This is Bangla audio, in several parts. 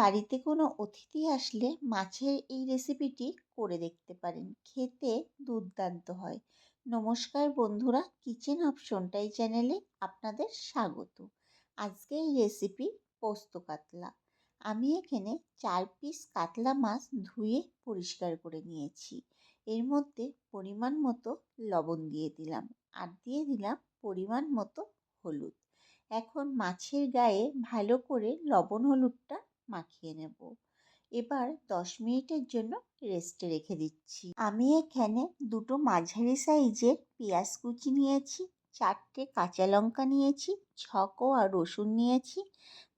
বাড়িতে কোনো অতিথি আসলে মাছের এই রেসিপিটি করে দেখতে পারেন, খেতে দুর্দান্ত হয়। নমস্কার বন্ধুরা, কিচেন অপশনটাই চ্যানেলে আপনাদের স্বাগত। আজকে এই রেসিপি পোস্ত কাতলা। আমি এখানে 4 পিস কাতলা মাছ ধুয়ে পরিষ্কার করে নিয়েছি। এর মধ্যে পরিমাণ মতো লবণ দিয়ে দিলাম, আর দিয়ে দিলাম পরিমাণ মতো হলুদ। এখন মাছের গায়ে ভালো করে লবণ হলুদটা মাখিয়ে নেব। এবার 10 মিনিটের জন্য রেস্টে রেখে দিচ্ছি। আমি এখানে দুটো মাঝারি সাইজের পেঁয়াজ কুচি নিয়েছি, 4টে কাঁচা লঙ্কা নিয়েছি, 6 কোয়া রসুন নিয়েছি,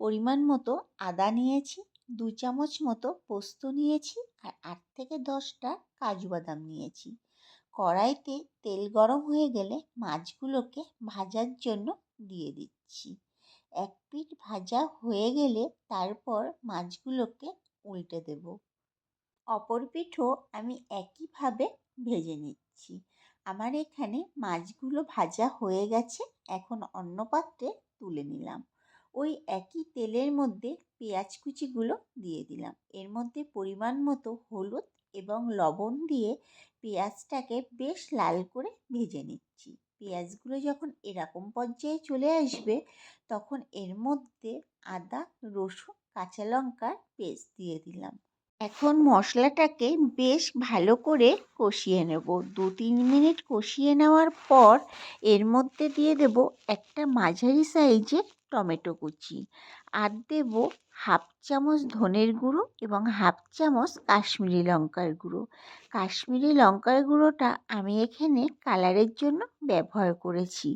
পরিমাণ মতো আদা নিয়েছি, 2 চামচ মতো পোস্ত নিয়েছি, আর 8 থেকে 10টা কাজু বাদাম নিয়েছি। কড়াইতে তেল গরম হয়ে গেলে মাছগুলোকে ভাজার জন্য দিয়ে দিচ্ছি। এক পিঠ ভাজা হয়ে গেলে তারপর মাছগুলোকে উল্টে দেব। অপর পিঠও আমি একইভাবে ভেজে নিচ্ছি। আমার এখানে মাছগুলো ভাজা হয়ে গেছে, এখন অন্য পাত্রে তুলে নিলাম। ওই একই তেলের মধ্যে পেঁয়াজ কুচিগুলো দিয়ে দিলাম। এর মধ্যে পরিমাণ মতো হলুদ এবং লবণ দিয়ে পেঁয়াজটাকে বেশ লাল করে ভেজে নিচ্ছি। পেঁয়াজগুলো যখন এরকম পর্যায়ে চলে আসবে, তখন এর মধ্যে আদা, রসুন, কাঁচা লঙ্কার পেস্ট দিয়ে দিলাম। এখন মশলাটাকে বেশ ভালো করে কষিয়ে নেব। 2-3 মিনিট কষিয়ে নেওয়ার পর এর মধ্যে দিয়ে দেব একটা মাঝারি সাইজের টমেটো কুচি, আর দেব 1/2 চামচ ধনের গুঁড়ো এবং 1/2 চামচ কাশ্মীরি লঙ্কার গুঁড়ো। কাশ্মীরি লঙ্কার গুঁড়োটা আমি এখানে কালারের জন্য ব্যবহার করেছি,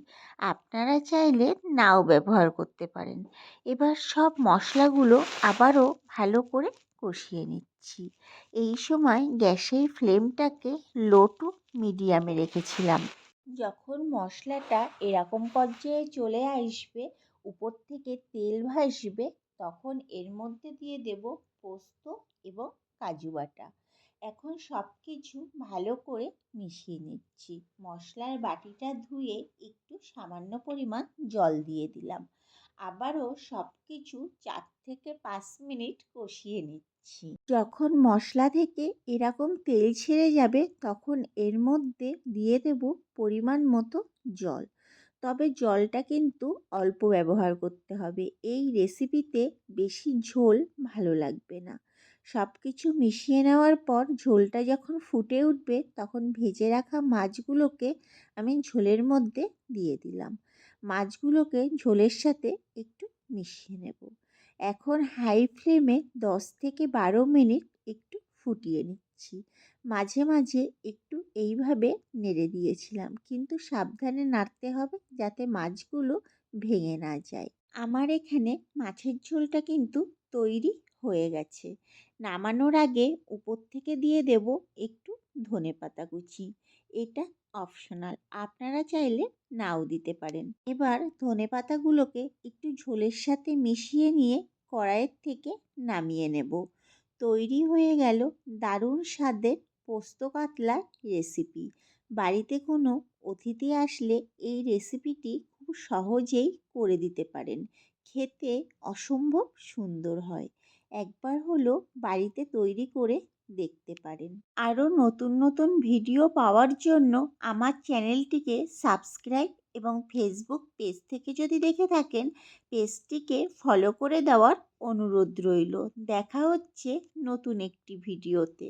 আপনারা চাইলে নাও ব্যবহার করতে পারেন। এবার সব মশলাগুলো আবারও ভালো করে কষিয়ে নিচ্ছি। এই সময় গ্যাসের ফ্লেমটাকে লো টু মিডিয়ামে রেখেছিলাম। যখন মশলাটা এরকম পর্যায়ে চলে আসবে, উপর থেকে তেল ভাসবে, তখন এর মধ্যে দিয়ে দেব পোস্ত এবং কাজু বাটা। এখন সব কিছু ভালো করে মিশিয়ে নিচ্ছি। মশলার বাটিটা ধুয়ে একটু সামান্য পরিমাণ জল দিয়ে দিলাম। আবারও সব কিছু 4 থেকে 5 মিনিট কষিয়ে নিচ্ছি। যখন মশলা থেকে এরকম তেল ছেড়ে যাবে, তখন এর মধ্যে দিয়ে দেব পরিমাণ মতো জল। তবে জলটা কিন্তু অল্প ব্যবহার করতে হবে, এই রেসিপিতে বেশি ঝোল ভালো লাগবে না। সব কিছু মিশিয়ে নেওয়ার পর ঝোলটা যখন ফুটে উঠবে, তখন ভেজে রাখা মাছগুলোকে আমি ঝোলের মধ্যে দিয়ে দিলাম। মাছগুলোকে ঝোলের সাথে একটু মিশিয়ে নেব। এখন হাই ফ্লেমে 10 থেকে 12 মিনিট একটু ফুটিয়ে নিচ্ছি। মাঝে মাঝে একটু এইভাবে নেড়ে দিয়েছিলাম, কিন্তু সাবধানে নাড়তে হবে যাতে মাছগুলো ভেঙে না যায়। আমার এখানে মাছের ঝোলটা কিন্তু তৈরি হয়ে গেছে। নামানোর আগে উপর থেকে দিয়ে দেব একটু ধনেপাতা কুচি। এটা অপশনাল, আপনারা চাইলে নাও দিতে পারেন। এবার ধনেপাতাগুলোকে একটু ঝোলের সাথে মিশিয়ে নিয়ে কড়াইয়ের থেকে নামিয়ে নেব। তৈরি হয়ে গেল দারুণ স্বাদের পোস্ত কাতলার রেসিপি। বাড়িতে কোনো অতিথি আসলে এই রেসিপিটি খুব সহজেই করে দিতে পারেন, খেতে অসম্ভব সুন্দর হয়। একবার হলো বাড়িতে তৈরি করে দেখতে পারেন। আরও নতুন নতুন ভিডিও পাওয়ার জন্য আমার চ্যানেলটিকে সাবস্ক্রাইব এবং ফেসবুক পেজ থেকে যদি দেখে থাকেন, পেজটিকে ফলো করে দেওয়ার অনুরোধ রইল। দেখা হচ্ছে নতুন একটি ভিডিওতে।